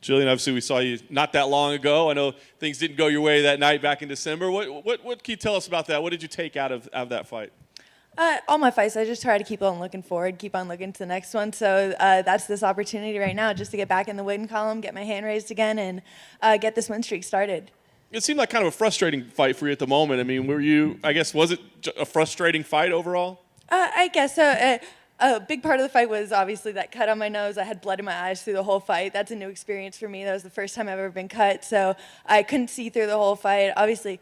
Jillian, obviously we saw you not that long ago. I know things didn't go your way that night back in December. What can you tell us about that? What did you take out of that fight? All my fights, I just try to keep on looking forward, keep on looking to the next one. So that's this opportunity right now, just to get back in the win column, get my hand raised again, and get this win streak started. It seemed like kind of a frustrating fight for you at the moment. I mean, was it a frustrating fight overall? I guess so. A big part of the fight was obviously that cut on my nose. I had blood in my eyes through the whole fight. That's a new experience for me. That was the first time I've ever been cut, so I couldn't see through the whole fight. Obviously,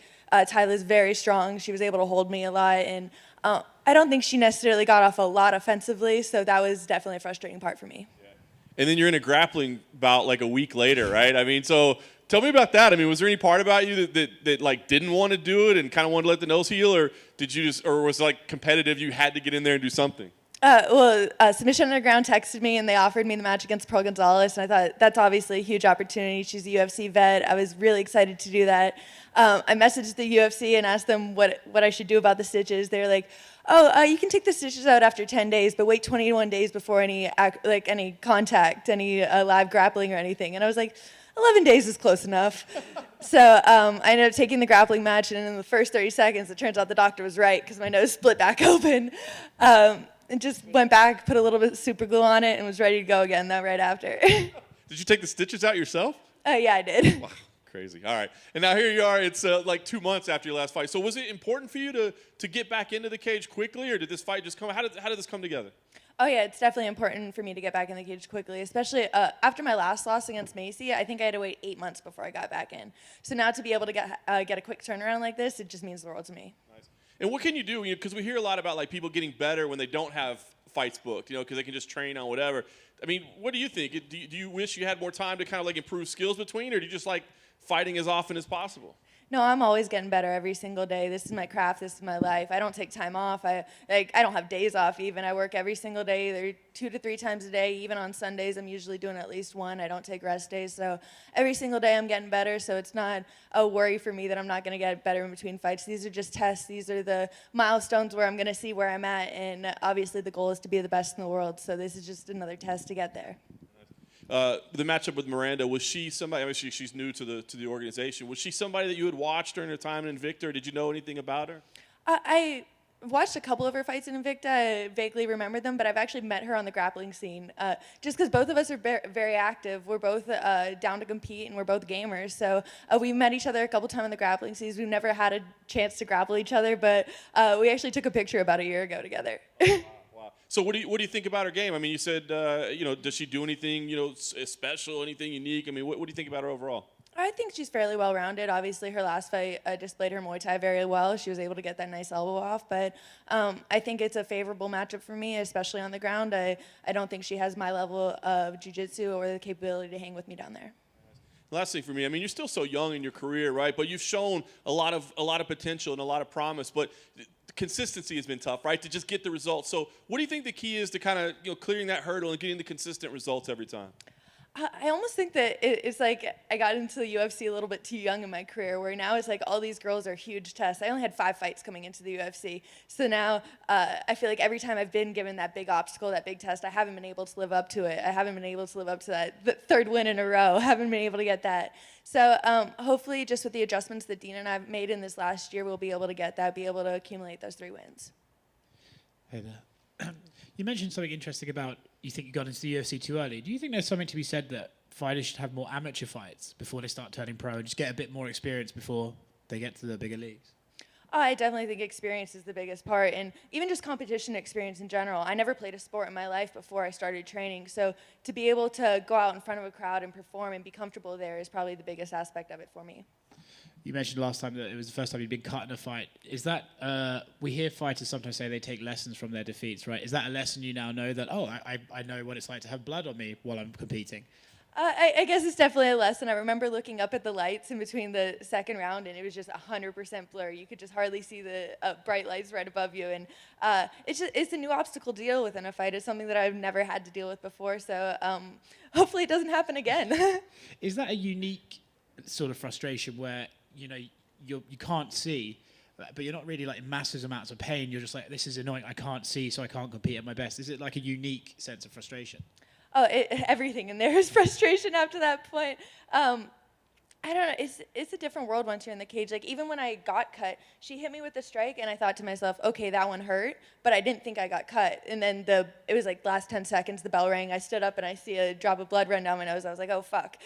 Tyla's very strong. She was able to hold me a lot, and I don't think she necessarily got off a lot offensively, so that was definitely a frustrating part for me. And then you're in a grappling bout like a week later, right? I mean, so tell me about that. I mean, was there any part about you that like didn't want to do it and kind of wanted to let the nose heal, or was it like competitive? You had to get in there and do something. Submission Underground texted me and they offered me the match against Pearl Gonzalez, and I thought that's obviously a huge opportunity. She's a UFC vet. I was really excited to do that. I messaged the UFC and asked them what I should do about the stitches. They were like, you can take the stitches out after 10 days, but wait 21 days before any contact, any live grappling or anything. And I was like, 11 days is close enough. So I ended up taking the grappling match, and in the first 30 seconds, it turns out the doctor was right because my nose split back open. And just went back, put a little bit of super glue on it, and was ready to go again right after. Did you take the stitches out yourself? Yeah, I did. Wow, crazy. All right. And now here you are. It's like 2 months after your last fight. So was it important for you to get back into the cage quickly, or did this fight just come? How did this come together? Oh, yeah, it's definitely important for me to get back in the cage quickly, especially after my last loss against Macy. I think I had to wait 8 months before I got back in. So now to be able to get a quick turnaround like this, it just means the world to me. Nice. And what can you do? Because we hear a lot about like people getting better when they don't have fights booked, because they can just train on whatever. I mean, what do you think? Do you wish you had more time to kind of like improve skills between, or do you just like fighting as often as possible? No, I'm always getting better every single day. This is my craft. This is my life. I don't take time off. I don't have days off even. I work every single day, either 2 to 3 times a day. Even on Sundays, I'm usually doing at least one. I don't take rest days. So every single day I'm getting better. So it's not a worry for me that I'm not going to get better in between fights. These are just tests. These are the milestones where I'm going to see where I'm at. And obviously the goal is to be the best in the world. So this is just another test to get there. The matchup with Miranda, was she somebody? I mean, she's new to the organization. Was she somebody that you had watched during her time in Invicta, or did you know anything about her? I watched a couple of her fights in Invicta. I vaguely remember them, but I've actually met her on the grappling scene. Just because both of us are very active, we're both down to compete, and we're both gamers. So we met each other a couple times on the grappling scenes. We've never had a chance to grapple each other, but we actually took a picture about a year ago together. Wow. So what do you think about her game? I mean, you said does she do anything special, anything unique? I mean, what do you think about her overall? I think she's fairly well-rounded. Obviously, her last fight displayed her Muay Thai very well. She was able to get that nice elbow off, but I think it's a favorable matchup for me, especially on the ground. I don't think she has my level of jiu-jitsu or the capability to hang with me down there. Last thing for me, I mean, you're still so young in your career, right? But you've shown a lot of potential and a lot of promise, but consistency has been tough, right? To just get the results. So what do you think the key is to kind of clearing that hurdle and getting the consistent results every time? I almost think that it's like I got into the UFC a little bit too young in my career, where now it's like all these girls are huge tests. I only had 5 fights coming into the UFC. So now I feel like every time I've been given that big obstacle, that big test, I haven't been able to live up to it. I haven't been able to live up to that third win in a row. I haven't been able to get that. So hopefully just with the adjustments that Dean and I have made in this last year, we'll be able to get that, be able to accumulate those 3 wins. Hey there. You mentioned something interesting about you think you got into the UFC too early. Do you think there's something to be said that fighters should have more amateur fights before they start turning pro and just get a bit more experience before they get to the bigger leagues? I definitely think experience is the biggest part, and even just competition experience in general. I never played a sport in my life before I started training, so to be able to go out in front of a crowd and perform and be comfortable there is probably the biggest aspect of it for me. You mentioned last time that it was the first time you'd been cut in a fight. Is that, we hear fighters sometimes say they take lessons from their defeats, right? Is that a lesson you now know that, I know what it's like to have blood on me while I'm competing? I guess it's definitely a lesson. I remember looking up at the lights in between the second round, and it was just 100% blur. You could just hardly see the bright lights right above you, and it's a new obstacle to deal with in a fight. It's something that I've never had to deal with before, so hopefully it doesn't happen again. Is that a unique sort of frustration where you can't see, but you're not really like in massive amounts of pain? You're just like, this is annoying. I can't see, so I can't compete at my best. Is it like a unique sense of frustration? Everything in there is frustration after that point. I don't know. It's a different world once you're in the cage. Like even when I got cut, she hit me with the strike, and I thought to myself, okay, that one hurt, but I didn't think I got cut. And then it was like last 10 seconds, the bell rang. I stood up and I see a drop of blood run down my nose. I was like, oh fuck.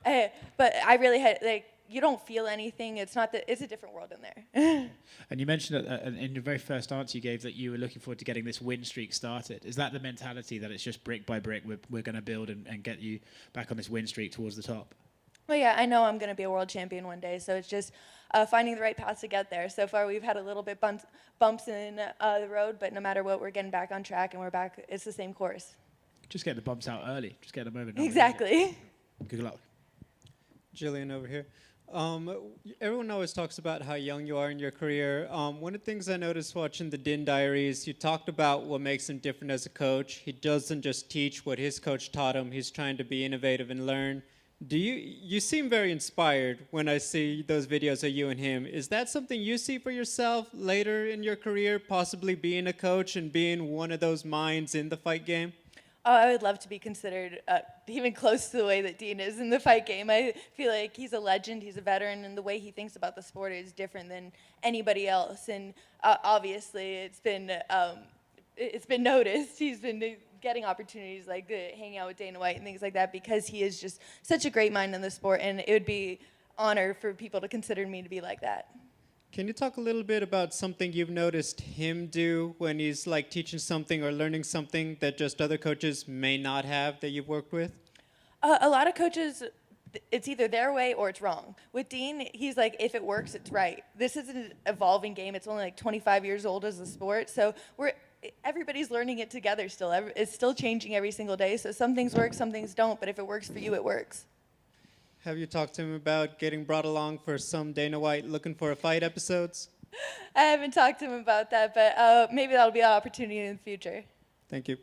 But I really had like. You don't feel anything. It's a different world in there. And you mentioned in your very first answer you gave that you were looking forward to getting this win streak started. Is that the mentality that it's just brick by brick, we're going to build and get you back on this win streak towards the top? Well, yeah, I know I'm going to be a world champion one day, so it's just finding the right path to get there. So far, we've had a little bit bumps in the road, but no matter what, we're getting back on track, and we're back. It's the same course. Just get the bumps out early. Just get them over. Exactly. Good luck. Jillian over here. Everyone always talks about how young you are in your career. One of the things I noticed watching the Din Diaries, you talked about what makes him different as a coach. He doesn't just teach what his coach taught him. He's trying to be innovative and learn. You seem very inspired when I see those videos of you and him. Is that something you see for yourself later in your career, possibly being a coach and being one of those minds in the fight game? Oh, I would love to be considered even close to the way that Dean is in the fight game. I feel like he's a legend, he's a veteran, and the way he thinks about the sport is different than anybody else. And obviously, it's been noticed. He's been getting opportunities like hanging out with Dana White and things like that because he is just such a great mind in the sport, and it would be honor for people to consider me to be like that. Can you talk a little bit about something you've noticed him do when he's like teaching something or learning something that just other coaches may not have that you've worked with? A lot of coaches, it's either their way or it's wrong. With Dean, he's like, if it works, it's right. This is an evolving game. It's only like 25 years old as a sport, so everybody's learning it together still. It's still changing every single day, so some things work, some things don't, but if it works for you, it works. Have you talked to him about getting brought along for some Dana White looking for a fight episodes? I haven't talked to him about that, but maybe that'll be an opportunity in the future. Thank you.